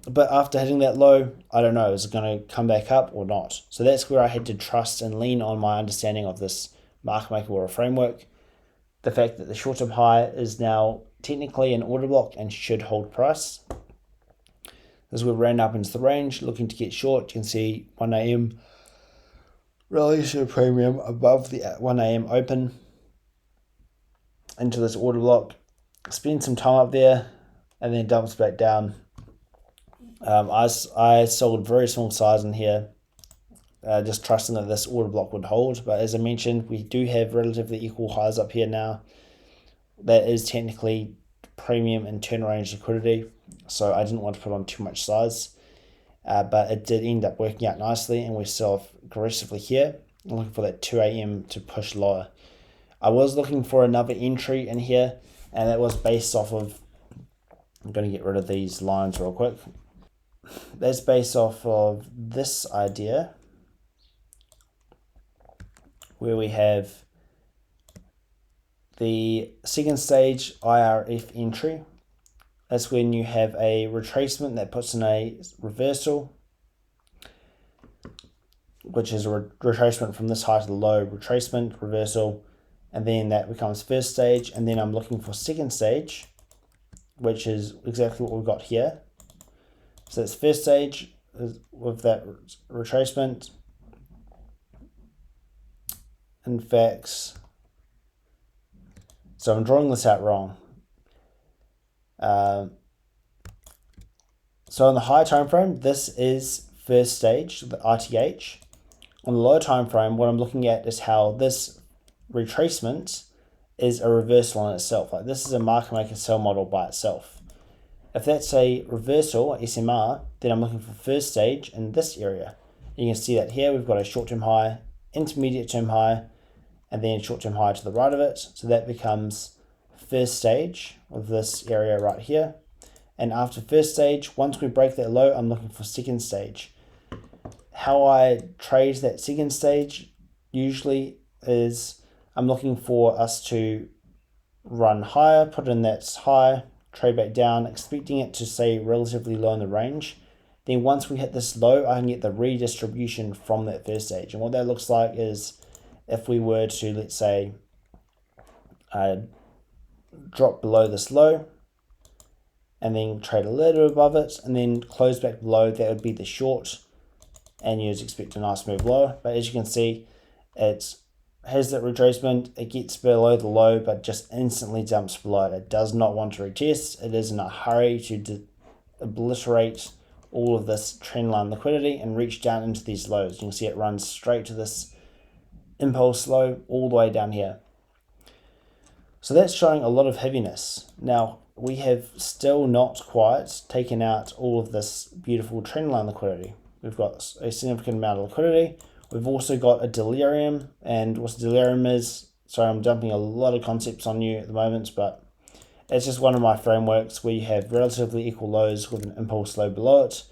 But after hitting that low, I don't know, is it going to come back up or not? So that's where I had to trust and lean on my understanding of this market maker order framework. The fact that the short-term high is now technically an order block and should hold price. As we ran up into the range, looking to get short, you can see 1 a.m. rallies to a premium above the 1 a.m. open into this order block. Spend some time up there and then dumps back down. I sold very small size in here, just trusting that this order block would hold. But as I mentioned, we do have relatively equal highs up here now. That is technically premium and turn range liquidity, so I didn't want to put on too much size. But it did end up working out nicely, and we sell off aggressively here. I'm looking for that 2 a.m. to push lower. I was looking for another entry in here, and that was based off of, I'm going to get rid of these lines real quick. That's based off of this idea, where we have the second stage IRF entry. That's when you have a retracement that puts in a reversal, which is a retracement from this high to the low, retracement, reversal, and then that becomes first stage. And then I'm looking for second stage, which is exactly what we've got here. So it's first stage with that retracement. In fact, so I'm drawing this out wrong. So on the high time frame, this is first stage, the RTH. On the low time frame, what I'm looking at is how this retracement is a reversal on itself. Like this is a market maker sell model by itself. If that's a reversal, SMR, then I'm looking for first stage in this area. You can see that here we've got a short-term high, intermediate term high, and then short-term high to the right of it. So that becomes first stage of this area right here. And after first stage, once we break that low, I'm looking for second stage. How I trade that second stage usually is I'm looking for us to run higher, put in that high, trade back down, expecting it to stay relatively low in the range. Then once we hit this low, I can get the redistribution from that first stage. And what that looks like is if we were to, let's say, drop below this low and then trade a little above it and then close back below, that would be the short, and you'd expect a nice move lower. But as you can see, it has that retracement, it gets below the low, but just instantly jumps below it. It does not want to retest. It is in a hurry to obliterate all of this trend line liquidity and reach down into these lows. You can see it runs straight to this impulse low all the way down here. So that's showing a lot of heaviness. Now, we have still not quite taken out all of this beautiful trend line liquidity. We've got a significant amount of liquidity. We've also got a delirium, and what delirium is, sorry, I'm dumping a lot of concepts on you at the moment, but it's just one of my frameworks where you have relatively equal lows with an impulse low below it.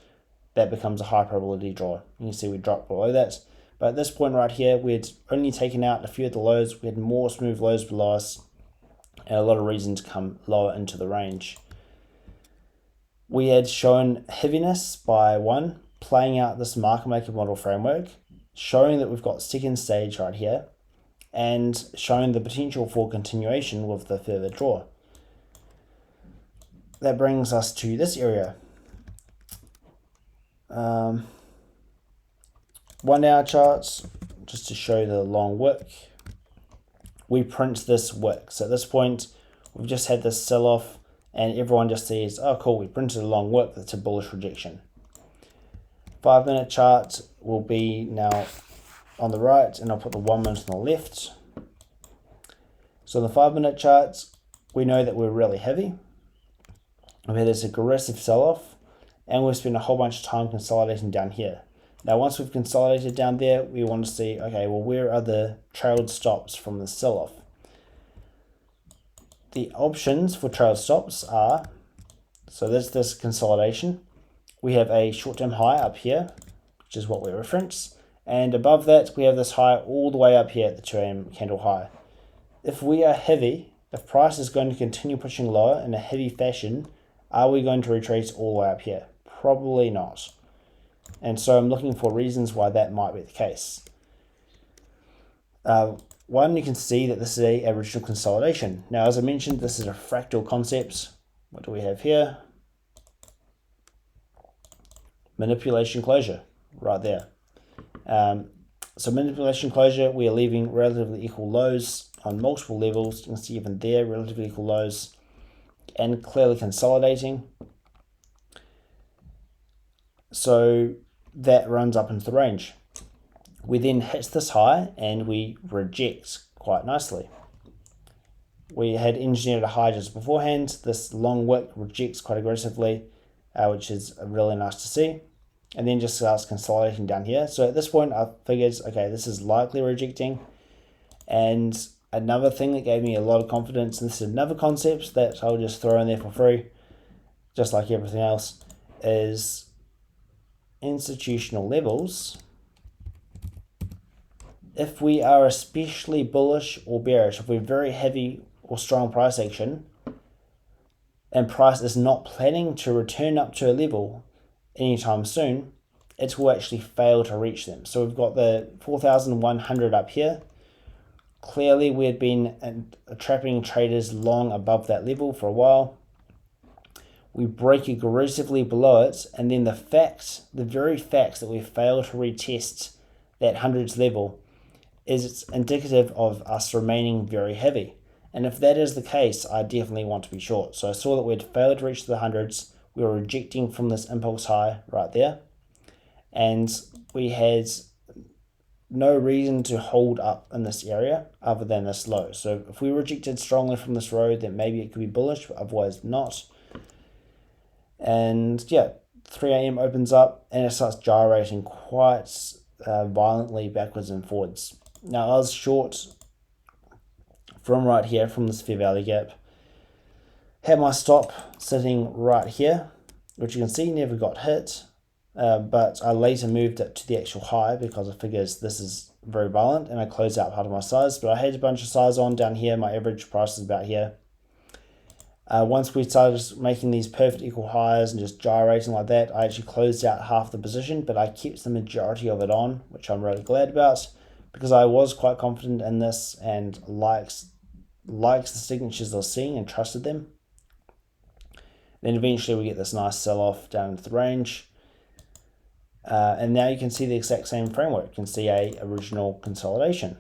That becomes a high probability draw. You can see we dropped below that. But at this point right here, we had only taken out a few of the lows. We had more smooth lows below us and a lot of reason to come lower into the range. We had shown heaviness by one, playing out this market maker model framework, showing that we've got second stage right here, and showing the potential for continuation with the further draw. That brings us to this area. 1 hour charts, just to show the long wick. We print this wick. So at this point, we've just had this sell-off and everyone just sees, oh cool, we printed a long wick, that's a bullish rejection. 5 minute chart will be now on the right, and I'll put the 1 minute on the left. So the 5 minute charts, we know that we're really heavy. We've had this aggressive sell-off, and we've spent a whole bunch of time consolidating down here. Now, once we've consolidated down there, we want to see, okay, well, where are the trailed stops from the sell-off? The options for trailed stops are, so there's this consolidation. We have a short-term high up here, which is what we reference. And above that, we have this high all the way up here at the 2 AM candle high. If we are heavy, if price is going to continue pushing lower in a heavy fashion, are we going to retrace all the way up here? Probably not. And so I'm looking for reasons why that might be the case. One, you can see that this is a original consolidation. Now, as I mentioned, this is a fractal concept. What do we have here? Manipulation closure, right there. So manipulation closure, we are leaving relatively equal lows on multiple levels. You can see even there, relatively equal lows, and clearly consolidating. So that runs up into the range. We then hit this high and we reject quite nicely. We had engineered a high just beforehand. This long wick rejects quite aggressively, which is really nice to see. And then just starts consolidating down here. So at this point, I figured, okay, this is likely rejecting. And another thing that gave me a lot of confidence, and this is another concept that I'll just throw in there for free, just like everything else, is institutional levels. If we are especially bullish or bearish, if we're very heavy or strong price action, and price is not planning to return up to a level anytime soon, it will actually fail to reach them. So we've got the 4,100 up here. Clearly we had been trapping traders long above that level for a while. We break aggressively below it, and then the very fact that we fail to retest that hundreds level is indicative of us remaining very heavy. And if that is the case, I definitely want to be short. So I saw that we'd failed to reach the hundreds. We were rejecting from this impulse high right there. And we had no reason to hold up in this area other than this low. So if we rejected strongly from this road, then maybe it could be bullish, but otherwise not. And yeah, 3 AM opens up and it starts gyrating quite violently backwards and forwards. Now I was short from right here, from this fair value gap. Had my stop sitting right here, which you can see never got hit, but I later moved it to the actual high because I figured this is very violent, and I closed out part of my size, but I had a bunch of size on down here. My average price is about here. Once we started making these perfect equal highs and just gyrating like that, I actually closed out half the position, but I kept the majority of it on, which I'm really glad about, because I was quite confident in this and likes the signatures I was seeing and trusted them. Then eventually we get this nice sell-off down into the range. And now you can see the exact same framework. You can see a original consolidation.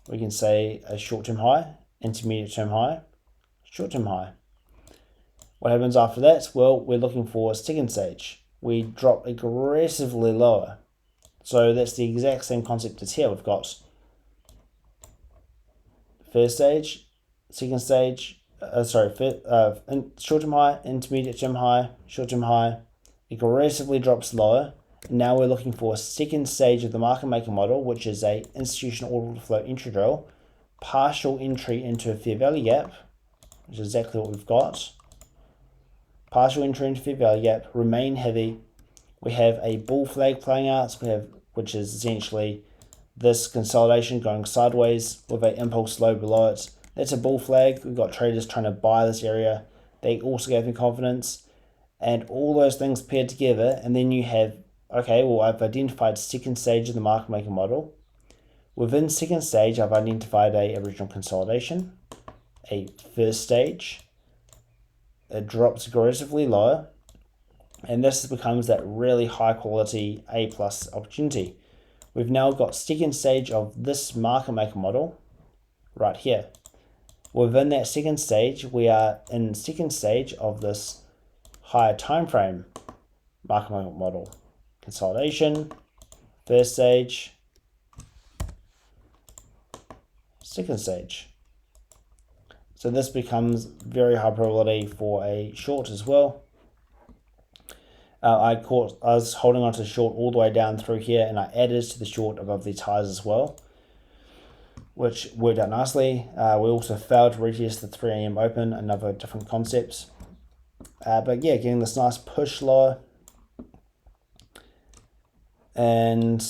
We can say a short-term high, intermediate-term high, short-term high. What happens after that? Well, we're looking for a second stage. We drop aggressively lower. So that's the exact same concept as here. We've got first stage, second stage, short-term high, intermediate-term high, short-term high, aggressively drops lower. And now we're looking for a second stage of the market maker model, which is a institutional order flow entry drill, partial entry into a fair value gap, which is exactly what we've got. Partial entry into fair value gap, remain heavy. We have a bull flag playing out, which is essentially this consolidation going sideways with an impulse low below it. That's a bull flag. We've got traders trying to buy this area. They also gave me confidence, and all those things paired together, and then you have, okay, well, I've identified second stage of the market maker model. Within second stage, I've identified a original consolidation, a first stage. It drops aggressively lower, and this becomes that really high quality A+ opportunity. We've now got second stage of this market maker model right here. within that second stage, we are in the second stage of this higher time frame market model. Consolidation, first stage, second stage. So this becomes very high probability for a short as well. I was holding on to the short all the way down through here, and I added to the short above these highs as well, which worked out nicely. We also failed to retest the 3 AM open, another different concept. But yeah, getting this nice push lower. And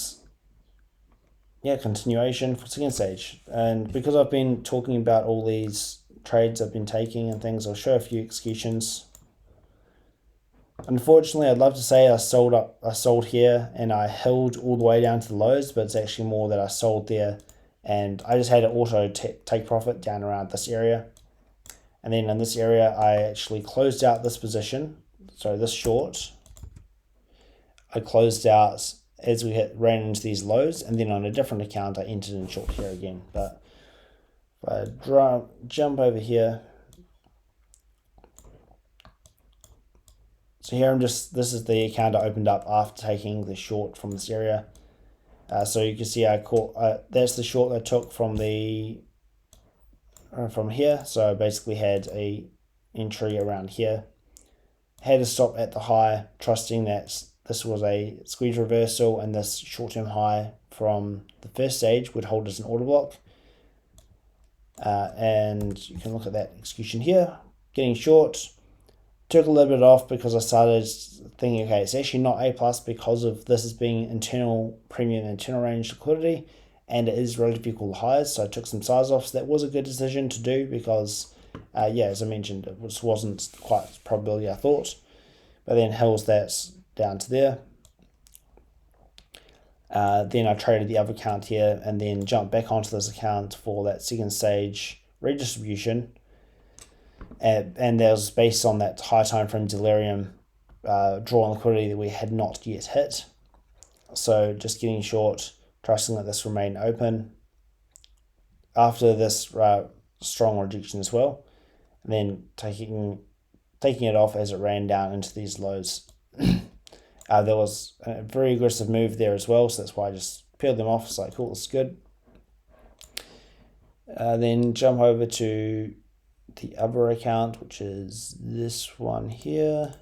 yeah, continuation for second stage. And because I've been talking about all these trades I've been taking and things, I'll show a few executions. Unfortunately, I'd love to say I sold here and I held all the way down to the lows, but it's actually more that I sold there and I just had to auto take profit down around this area. And then in this area, I actually closed out this position. So this short, I closed out as we ran into these lows, and then on a different account, I entered in short here again. But if I jump over here, so here this is the account I opened up after taking the short from this area. So you can see I caught, that's the short I took from from here. So I basically had a entry around here. Had to stop at the high, trusting that this was a squeeze reversal and this short-term high from the first stage would hold as an order block. And you can look at that execution here. Getting short, took a little bit off because I started thinking, okay, it's actually not A plus because of this as being internal premium, internal range liquidity, and it is relatively equal to highs. So I took some size off. So that was a good decision to do because, yeah, as I mentioned, it wasn't quite the probability I thought. But then held that down to there. Then I traded the other account here and then jumped back onto this account for that second stage redistribution. And that was based on that high time frame delirium draw on liquidity that we had not yet hit. So just getting short, trusting that this remained open after this strong rejection as well, and then taking it off as it ran down into these lows. There was a very aggressive move there as well, so that's why I just peeled them off. It's like, cool, it's good. Then jump over to the other account, which is this one here.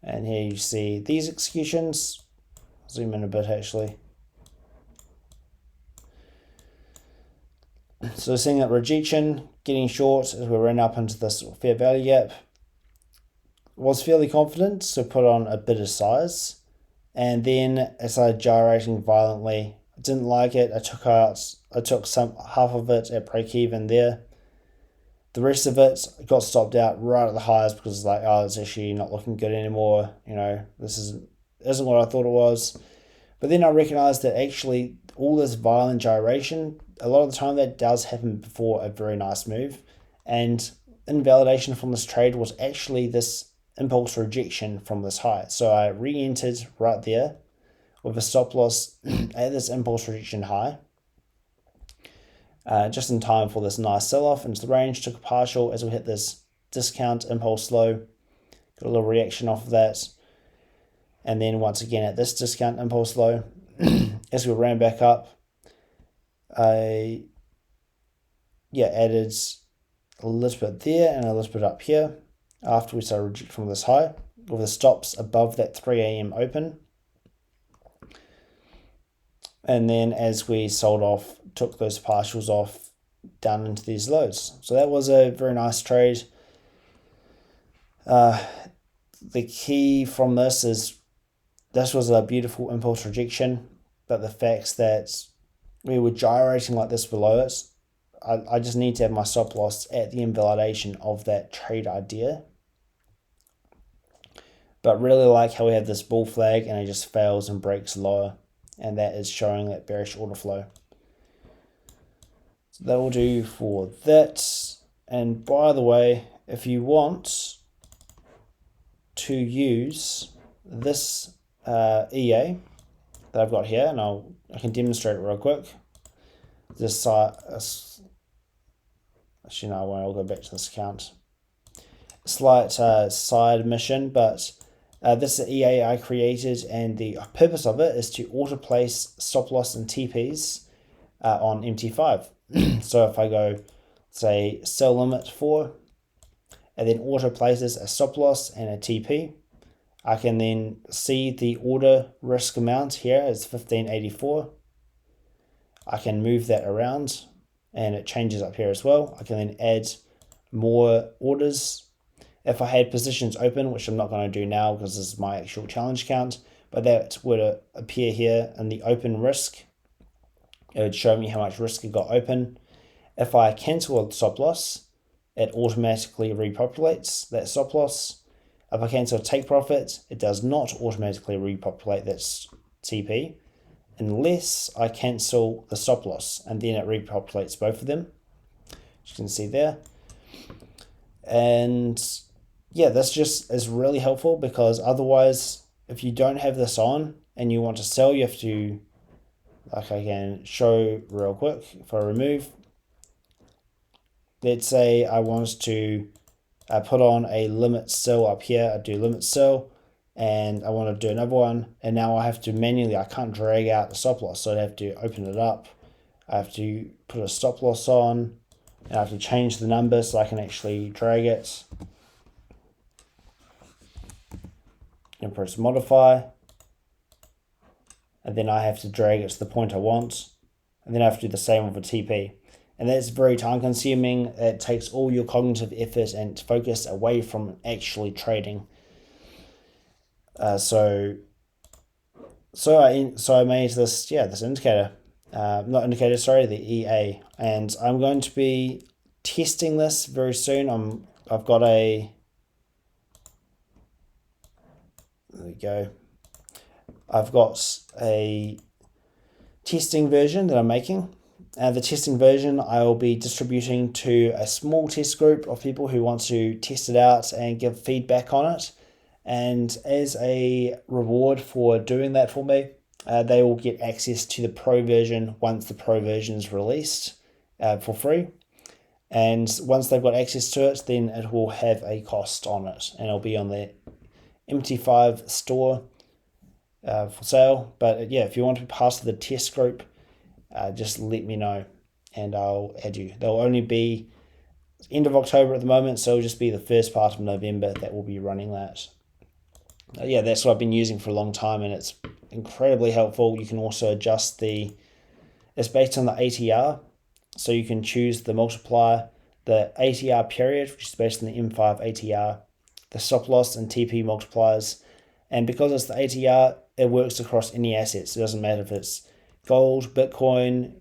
And here you see these executions. Zoom in a bit actually. So seeing that rejection, getting short as we ran up into this fair value gap. Was fairly confident, so put on a bit of size. And then it started gyrating violently. I didn't like it. I took half of it at break even there. The rest of it got stopped out right at the highs because it's like, oh, it's actually not looking good anymore. You know, this isn't what I thought it was. But then I recognized that actually all this violent gyration, a lot of the time that does happen before a very nice move. And invalidation from this trade was actually this impulse rejection from this high. So I re-entered right there with a stop loss at this impulse rejection high. Just in time for this nice sell-off into the range, took a partial as we hit this discount impulse low, got a little reaction off of that, and then once again at this discount impulse low, as we ran back up, I added a little bit there and a little bit up here after we started rejecting from this high, with the stops above that 3 AM open. And then as we sold off, took those partials off down into these lows. So that was a very nice trade. The key from this is this was a beautiful impulse rejection, but the fact that we were gyrating like this below it, I just need to have my stop loss at the invalidation of that trade idea. But really like how we have this bull flag and it just fails and breaks lower. And that is showing that bearish order flow. So that will do for that. And by the way, if you want to use this EA that I've got here, and I can demonstrate it real quick. This actually no, I won't. I'll go back to this account. Slight side mission, but this is the EA I created, and the purpose of it is to auto place stop loss and TPs on MT5. So if I go, say, sell limit 4, and then auto places a stop loss and a TP, I can then see the order risk amount here is 1584. I can move that around and it changes up here as well. I can then add more orders. If I had positions open, which I'm not going to do now because this is my actual challenge count, but that would appear here in the open risk. It would show me how much risk it got open. If I cancel a stop loss, it automatically repopulates that stop loss. If I cancel take profit, it does not automatically repopulate that TP unless I cancel the stop loss, and then it repopulates both of them, as you can see there. And yeah, this just is really helpful, because otherwise, if you don't have this on and you want to sell, you have to, like I can show real quick, if I remove, let's say I want to put on a limit sell up here. I do limit sell, and I want to do another one, and now I have to manually, I can't drag out the stop loss, so I have to open it up. I have to put a stop loss on, and I have to change the number so I can actually drag it, and press modify, and then I have to drag it to the point I want, and then I have to do the same with a TP. And that's very time consuming. It takes all your cognitive effort and focus away from actually trading. So I made this, this indicator, not indicator, sorry, the EA, and I'm going to be testing this very soon. I've got a, there we go. I've got a testing version that I'm making. The testing version I will be distributing to a small test group of people who want to test it out and give feedback on it. And as a reward for doing that for me, they will get access to the pro version once the pro version is released for free. And once they've got access to it, then it will have a cost on it, and it'll be on the MT5 store for sale. But yeah, if you want to be part of the test group, just let me know and I'll add you. They'll only be end of October at the moment, so it'll just be the first part of November that will be running that. Yeah, that's what I've been using for a long time, and it's incredibly helpful. You can also adjust it's based on the ATR, so you can choose the multiplier, the ATR period, which is based on the M5 ATR, the stop loss and TP multipliers, and because it's the ATR, it works across any assets. It doesn't matter if it's gold, Bitcoin,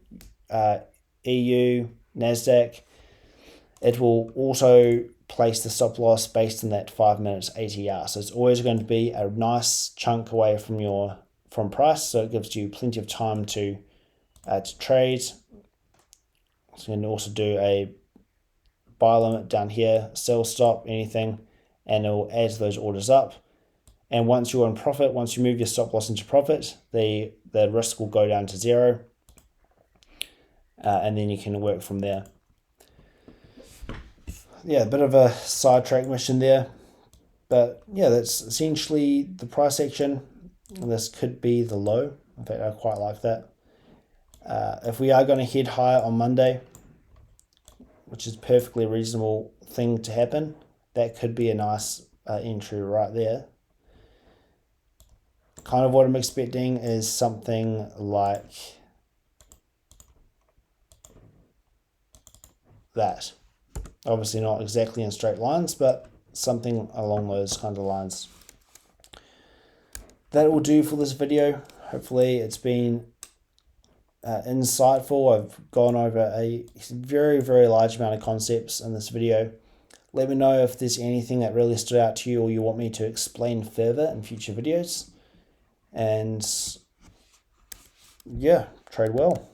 EU, NASDAQ. It will also place the stop loss based on that 5 minutes ATR. So it's always going to be a nice chunk away from price. So it gives you plenty of time to trade. So you can also do a buy limit down here, sell stop, anything, and it will add those orders up. And once you're in profit, once you move your stop loss into profit, the risk will go down to 0. And then you can work from there. Yeah, a bit of a sidetrack mission there. But yeah, that's essentially the price action. This could be the low. In fact, I quite like that. If we are going to head higher on Monday, which is a perfectly reasonable thing to happen, that could be a nice entry right there. Kind of what I'm expecting is something like that. Obviously not exactly in straight lines, but something along those kind of lines. That will do for this video. Hopefully it's been insightful. I've gone over a very, very large amount of concepts in this video. Let me know if there's anything that really stood out to you or you want me to explain further in future videos. And yeah, trade well.